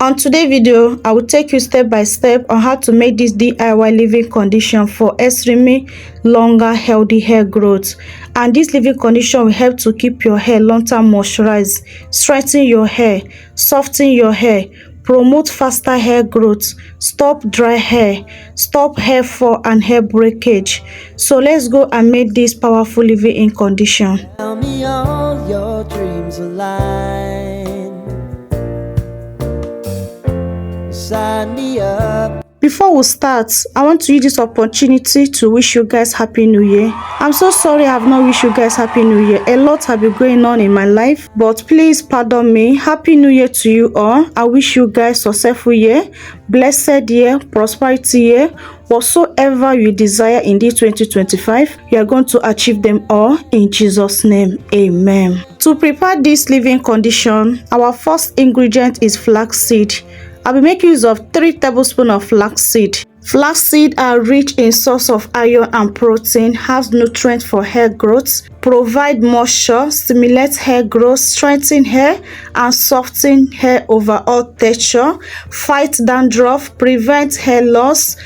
On today's video, I will take you step by step on how to make this DIY living condition for extremely longer healthy hair growth. And this living condition will help to keep your hair long-term moisturized, strengthen your hair, soften your hair, promote faster hair growth, stop dry hair, stop hair fall and hair breakage. So let's go and make this powerful living condition. Tell me all your dreams align. Sign me up. Before we start, I want to use this opportunity to wish you guys Happy New Year. I'm so sorry I have not wished you guys Happy New Year. A lot have been going on in my life, but please pardon me. Happy New Year to you all. I wish you guys successful year, blessed year, prosperity year. Whatsoever you desire in this 2025, you are going to achieve them all in Jesus' name. Amen. To prepare this living condition, our first ingredient is flaxseed. I'll be making use of 3 tablespoons of flaxseed. Flaxseed are rich in source of iron and protein, has nutrients for hair growth, provide moisture, stimulate hair growth, strengthen hair, and soften hair overall texture, fight dandruff, prevent hair loss,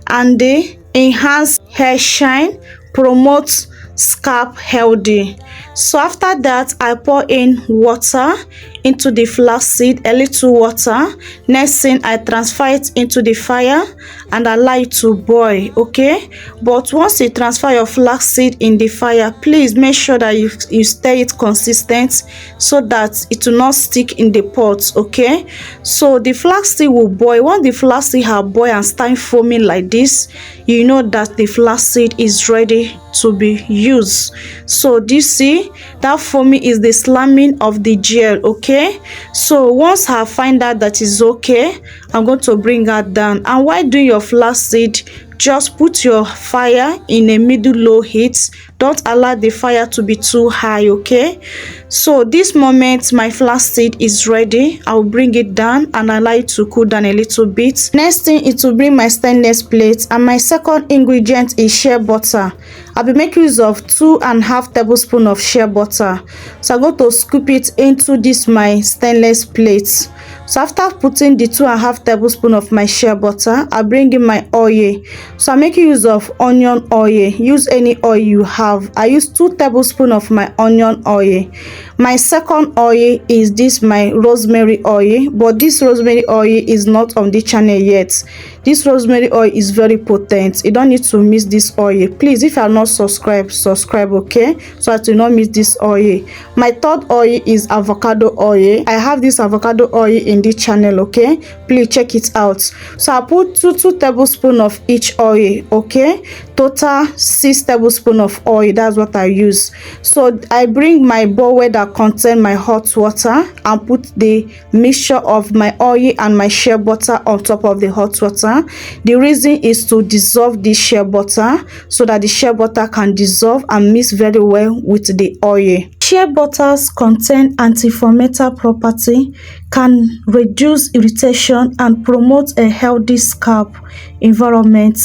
and they enhance hair shine, promote scalp healthy. So after that, I pour in water into the flaxseed, a little water. Next thing, I transfer it into the fire and allow it to boil. Okay, but once you transfer your flaxseed in the fire, please make sure that you stir it consistent so that it will not stick in the pot. Okay, so the flaxseed will boil. Once the flaxseed has boiled and start foaming like this, you know that the flaxseed is ready to be used. So do you see that foaming is the slamming of the gel? Okay, so once I find out that is okay, I'm going to bring that down. And while doing your flaxseed, just put your fire in a middle low heat. Don't allow the fire to be too high. Okay, so this moment my flaxseed is ready. I'll bring it down and allow it to cool down a little bit. Next thing is to bring my stainless plate, and my second ingredient is shea butter. I'll be making use of 2.5 tablespoons of shea butter. So I'm going to scoop it into this my stainless plate. So after putting the 2.5 tablespoons of my shea butter, I bring in my oil. So I'm making use of onion oil. Use any oil you have. I use 2 tablespoons of my onion oil. My second oil is this my rosemary oil, but this rosemary oil is not on the channel yet. This rosemary oil is very potent. You don't need to miss this oil. Please, if you are not subscribed, subscribe, okay, so as to not miss this oil. My third oil is avocado oil. I have this avocado oil in this channel, okay, please check it out. So I put 2 tablespoons of each oil. Okay, total 6 tablespoons of oil. That's what I use. So I bring my bowl that contain my hot water and put the mixture of my oil and my shea butter on top of the hot water. The reason is to dissolve the shea butter so that the shea butter can dissolve and mix very well with the oil. Shea butters contain anti-inflammatory property, can reduce irritation and promote a healthy scalp environment.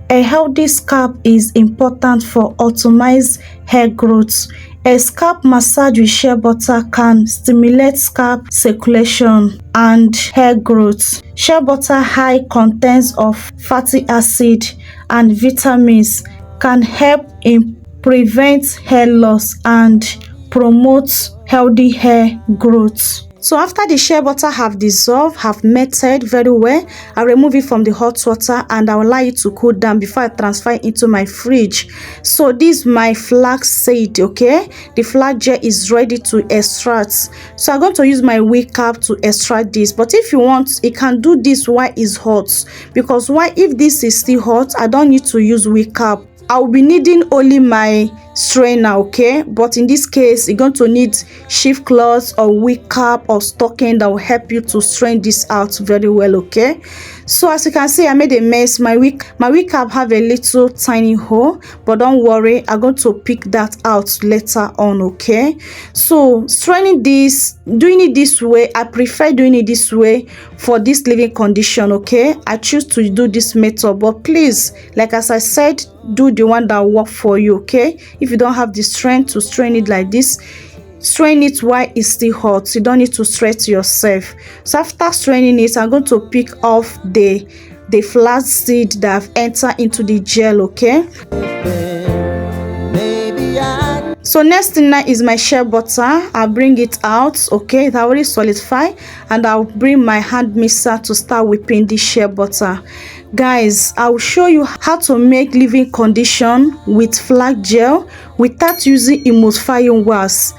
A healthy scalp is important for optimized hair growth. A scalp massage with shea butter can stimulate scalp circulation and hair growth. Shea butter high contents of fatty acid and vitamins can help in prevent hair loss and promote healthy hair growth. So after the shea butter have dissolved, have melted very well, I remove it from the hot water and I will allow it to cool down before I transfer it into my fridge. So this is my flaxseed. Okay, the flax gel is ready to extract. So I'm going to use my wig cap to extract this, but if you want, you can do this while it's hot, because why, if this is still hot, I don't need to use wig cap. I'll be needing only my strainer, okay, but in this case you're going to need shift cloth or wig cap or stocking that will help you to strain this out very well. Okay, so as you can see, I made a mess. My wig cap have a little tiny hole, but don't worry, I'm going to pick that out later on. Okay, so straining this, doing it this way, I prefer doing it this way for this living condition. Okay, I choose to do this method, but please, like as I said, do the one that work for you. Okay, if you don't have the strength to strain it like this, strain it while it's still hot. You don't need to stress yourself. So after straining it, I'm going to pick off the flaxseed that have entered into the gel. Okay, so next thing now is my shea butter. I'll bring it out. Okay, it already solidified, and I'll bring my hand mixer to start whipping the shea butter. Guys, I will show you how to make leave-in condition with flax gel without using emulsifying wax.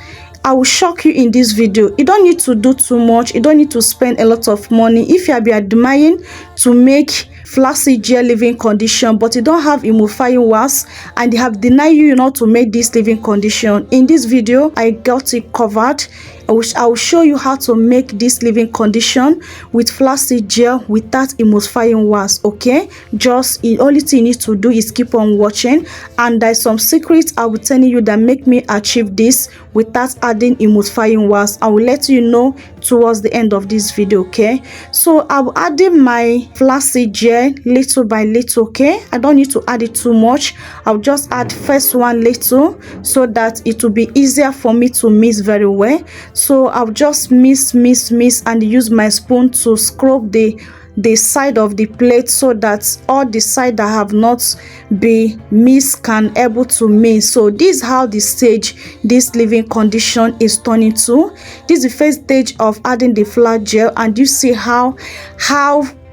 I will shock you in this video. You don't need to do too much. You don't need to spend a lot of money. If you have been admiring to make flaxseed gel leave-in condition but you don't have emulsifying wax and they have denied you not to make this leave-in condition, in this video I got it covered. I will show you how to make this leave-in condition with flaxseed gel without emulsifying wax. Okay, just the only thing you need to do is keep on watching, and there's some secrets I will tell you that make me achieve this without adding emulsifying wax. I will let you know towards the end of this video. Okay, so I will add in my flaxseed gel little by little. Okay, I don't need to add it too much. I'll just add first one little so that it will be easier for me to mix very well. So I'll just mix and use my spoon to scrub the side of the plate so that all the side that have not been mixed can able to mix. So this is how the stage this leave-in condition is turning to. This is the first stage of adding the flax gel, and you see how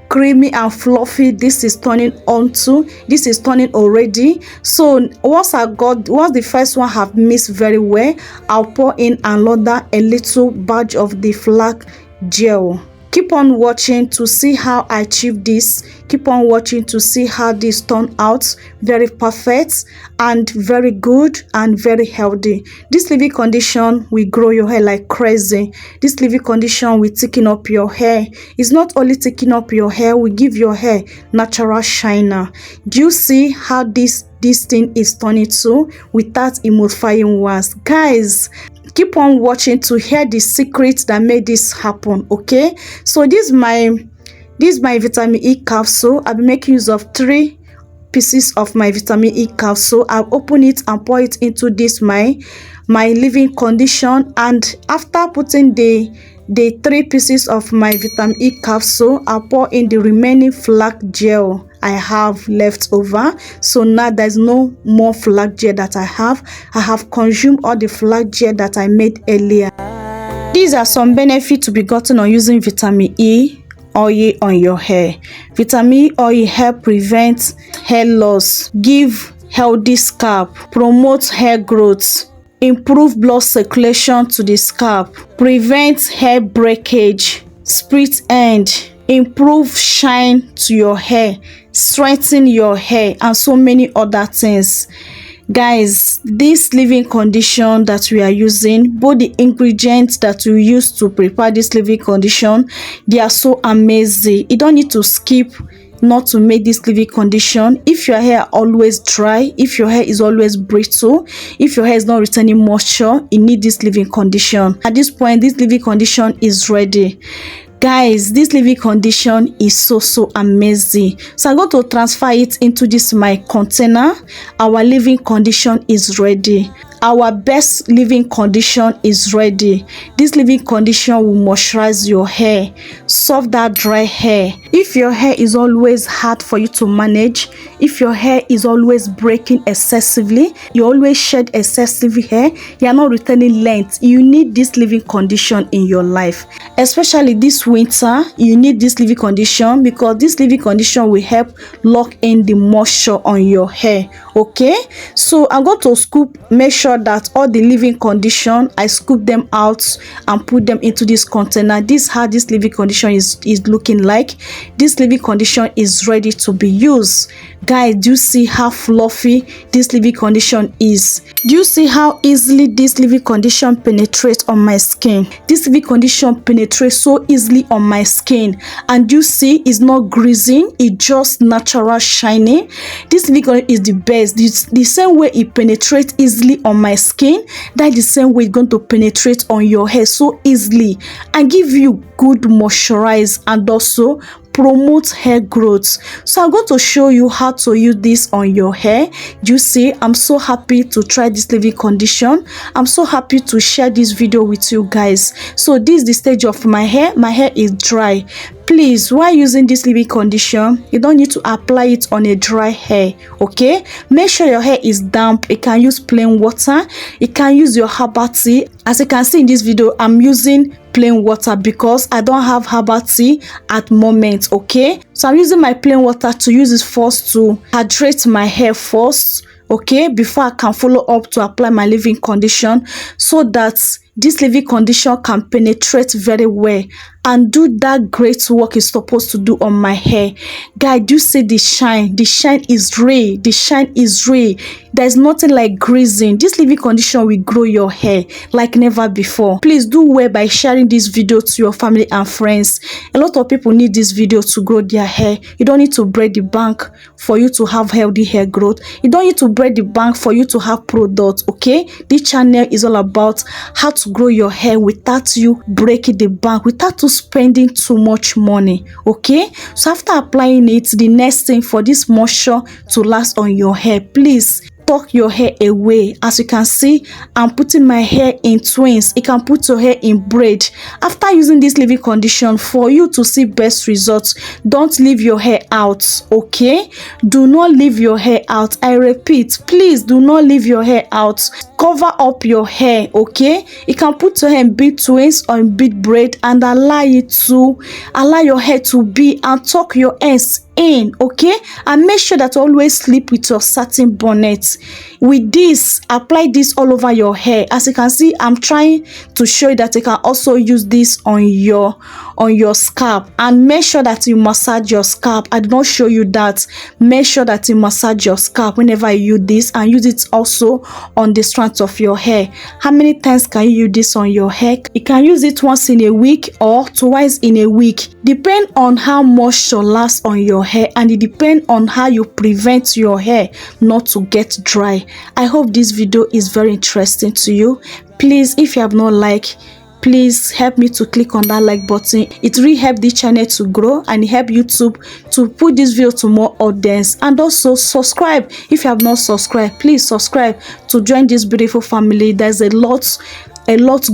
creamy and fluffy this is turning onto. This is turning already. So once the first one have mixed very well, I'll pour in another a little batch of the flax gel. Keep on watching to see how I achieve this. Keep on watching to see how this turn out. Very perfect and very good and very healthy. This leave-in condition will grow your hair like crazy. This leave-in condition will thicken up your hair. It's not only thicken up your hair, will give your hair natural shiner. Do you see how this thing is turning to without emulsifying wax? Guys, keep on watching to hear the secrets that made this happen. Okay, so this is my vitamin E capsule. I'll be making use of 3 pieces of my vitamin E capsule. I'll open it and pour it into this my leave-in condition, and after putting the 3 pieces of my vitamin E capsule, I'll pour in the remaining flax gel I have left over. So now there's no more flax gel that I have consumed all the flax gel that I made earlier. These are some benefits to be gotten on using vitamin E oil on your hair. Vitamin E oil help prevent hair loss, give healthy scalp, promote hair growth, improve blood circulation to the scalp, prevent hair breakage, split end, improve shine to your hair, strengthen your hair, and so many other things. Guys, this leave-in condition that we are using, both the ingredients that we use to prepare this leave-in condition, they are so amazing. You don't need to skip not to make this leave-in condition. If your hair always dry, if your hair is always brittle, if your hair is not retaining moisture, you need this leave-in condition. At this point, this leave-in condition is ready. Guys, this leave-in condition is so amazing. So I'm going to transfer it into this my container. Our leave-in condition is ready. Our best leave-in condition is ready. This leave-in condition will moisturize your hair, solve that dry hair. If your hair is always hard for you to manage, if your hair is always breaking excessively, you always shed excessive hair, you are not retaining length, you need this leave-in condition in your life. Especially this winter, you need this leave-in condition because this leave-in condition will help lock in the moisture on your hair. Okay, so I'm going to scoop, make sure that all the leave-in condition, I scoop them out and put them into this container. This is how this leave-in condition is looking like. This leave-in condition is ready to be used. Guys, do you see how fluffy this leave-in condition is? Do you see how easily this leave-in condition penetrates on my skin? This leave-in condition penetrates so easily on my skin, and you see it's not greasing, it's just natural shiny. This leave-in condition is the best. The same way it penetrates easily on my skin, that's the same way it's going to penetrate on your hair so easily and give you good moisturize and also promote hair growth. So I'm going to show you how to use this on your hair. You see, I'm so happy to try this leave-in condition. I'm so happy to share this video with you guys. So this is the stage of my hair. My hair is dry. Please, while using this leave-in condition, you don't need to apply it on a dry hair. Okay, make sure your hair is damp. You can use plain water. You can use your herbal tea. As you can see in this video, I'm using plain water because I don't have herbal tea at moment. Okay, so I'm using my plain water to use it first to hydrate my hair first, okay, before I can follow up to apply my leave-in condition, so that this leave-in condition can penetrate very well and do that great work it's supposed to do on my hair. Guys, do you see the shine? The shine is real. The shine is real. There's nothing like greasing. This leave-in condition will grow your hair like never before. Please do well by sharing this video to your family and friends. A lot of people need this video to grow their hair. You don't need to break the bank for you to have healthy hair growth. You don't need to break the bank for you to have products. Okay, this channel is all about how to grow your hair without you breaking the bank, without you spending too much money. Okay, so after applying it, the next thing for this moisture to last on your hair, please tuck your hair away. As you can see, I'm putting my hair in twins. You can put your hair in braid. After using this leave-in condition, for you to see best results, don't leave your hair out. Okay, do not leave your hair out. I repeat, please do not leave your hair out. Cover up your hair. Okay, you can put your hair in big twins or in big braid and allow your hair to be, and tuck your ends in. Okay, and make sure that you always sleep with your satin bonnet. With this, apply this all over your hair. As you can see, I'm trying to show you that you can also use this on your scalp, and make sure that you massage your scalp. I did not show you that. Make sure that you massage your scalp whenever you use this, and use it also on the strands of your hair. How many times can you use this on your hair? You can use it once in a week or twice in a week, depend on how moisture lasts on your hair, and it depends on how you prevent your hair not to get dry. I hope this video is very interesting to you. Please, if you have not liked, please help me to click on that like button. It really helps the channel to grow, and it helps YouTube to put this video to more audience. And also subscribe. If you have not subscribed, please subscribe to join this beautiful family. There's a lot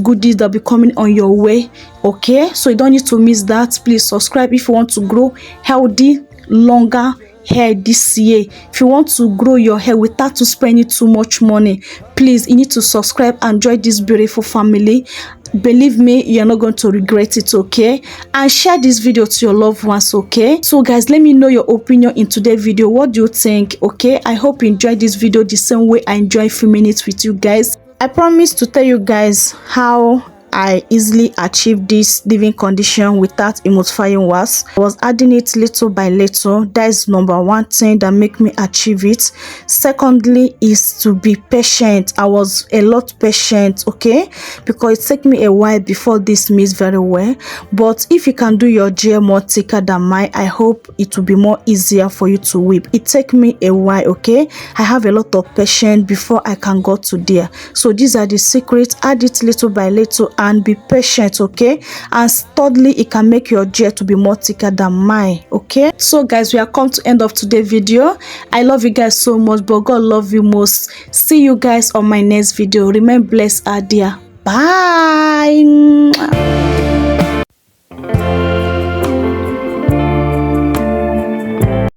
goodies that will be coming on your way. Okay, so you don't need to miss that. Please subscribe if you want to grow healthy, longer hair this year. If you want to grow your hair without to spending too much money, please, you need to subscribe and join this beautiful family. Believe me, you're not going to regret it. Okay, and share this video to your loved ones. Okay, so guys, let me know your opinion in today's video. What do you think? Okay, I hope you enjoyed this video the same way I enjoy a few minutes with you guys. I promise to tell you guys how I easily achieved this leave-in condition without emulsifying wax. I was adding it little by little. That is number one thing that make me achieve it. Secondly is to be patient. I was a lot patient, okay, because it took me a while before this mixed very well. But if you can do your gel more thicker than mine, I hope it will be more easier for you to whip. It took me a while. Okay, I have a lot of patience before I can go to there. So these are the secrets. Add it little by little and be patient. Okay, and thirdly, it can make your gel to be more thicker than mine. Okay, so guys, we are come to end of today's video. I love you guys so much, but God love you most. See you guys on my next video. Remain blessed out there. Bye.